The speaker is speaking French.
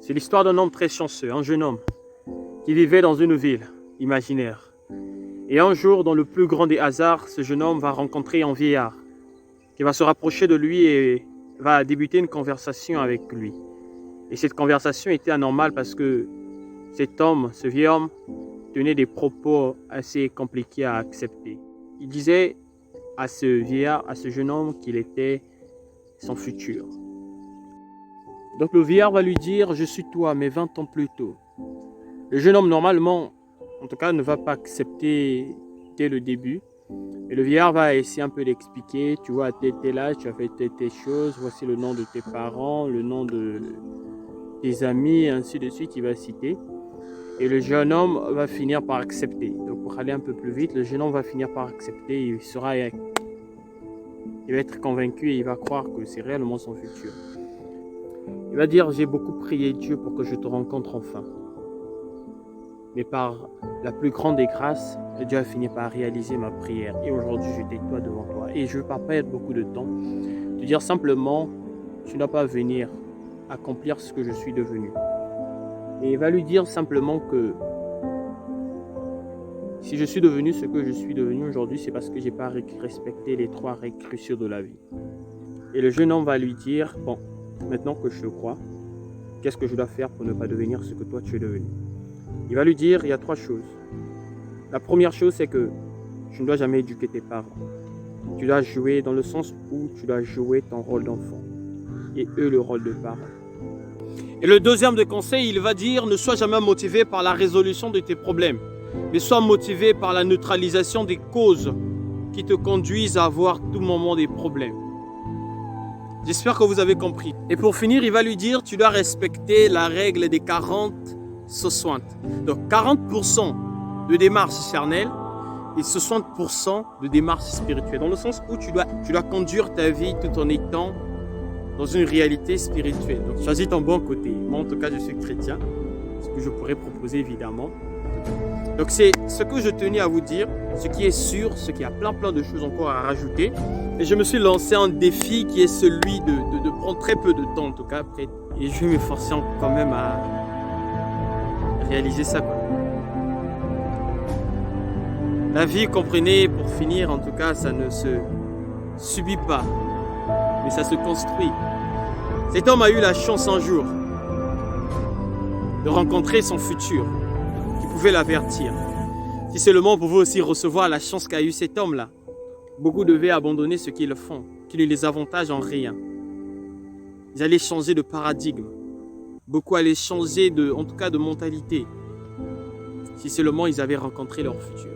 C'est l'histoire d'un homme très chanceux, un jeune homme qui vivait dans une ville imaginaire. Et un jour, dans le plus grand des hasards, ce jeune homme va rencontrer un vieillard qui va se rapprocher de lui et va débuter une conversation avec lui. Et cette conversation était anormale parce que cet homme, ce vieil homme, tenait des propos assez compliqués à accepter. Il disait à ce vieillard, à ce jeune homme, qu'il était son futur. Donc le vieillard va lui dire « Je suis toi, mais 20 ans plus tôt ». Le jeune homme, normalement, en tout cas, ne va pas accepter dès le début. Et le vieillard va essayer un peu d'expliquer. Tu vois, t'es là, tu as fait tes choses, voici le nom de tes parents, le nom de tes amis, et ainsi de suite, il va citer. Et le jeune homme va finir par accepter. Donc pour aller un peu plus vite, le jeune homme va finir par accepter. Il va être convaincu et il va croire que c'est réellement son futur. Il va dire, j'ai beaucoup prié Dieu pour que je te rencontre enfin. Mais par la plus grande des grâces, Dieu a fini par réaliser ma prière. Et aujourd'hui, je t'étoie devant toi. Et je ne veux pas perdre beaucoup de temps. Te dire simplement, tu n'as pas à venir accomplir ce que je suis devenu. Et il va lui dire simplement que si je suis devenu ce que je suis devenu aujourd'hui, c'est parce que je n'ai pas respecté les 3 règles cruciales de la vie. Et le jeune homme va lui dire, bon, maintenant que je te crois, qu'est-ce que je dois faire pour ne pas devenir ce que toi tu es devenu? Il va lui dire, il y a 3 choses. La première chose, c'est que tu ne dois jamais éduquer tes parents. Tu dois jouer dans le sens où tu dois jouer ton rôle d'enfant et eux le rôle de parent. Et le deuxième des conseils, il va dire, ne sois jamais motivé par la résolution de tes problèmes, mais sois motivé par la neutralisation des causes qui te conduisent à avoir tout moment des problèmes. J'espère que vous avez compris. Et pour finir, il va lui dire, tu dois respecter la règle des 40-60. Donc 40% de démarche charnelle et 60% de démarche spirituelle. Dans le sens où tu dois conduire ta vie tout en étant dans une réalité spirituelle. Donc choisis ton bon côté. Moi en tout cas, je suis chrétien. Ce que je pourrais proposer évidemment. Donc c'est ce que je tenais à vous dire. Ce qui est sûr, c'est qu'il y a plein de choses encore à rajouter. Et je me suis lancé un défi qui est celui de prendre très peu de temps en tout cas. Et je vais m'efforcer quand même à réaliser ça. La vie, comprenez, pour finir en tout cas, ça ne se subit pas, mais ça se construit. Cet homme a eu la chance un jour de rencontrer son futur, qui pouvait l'avertir. Si seulement on pouvait aussi recevoir la chance qu'a eu cet homme-là, beaucoup devaient abandonner ce qu'ils font, qui ne les avantage en rien. Ils allaient changer de paradigme. Beaucoup allaient changer en tout cas de mentalité. Si seulement ils avaient rencontré leur futur.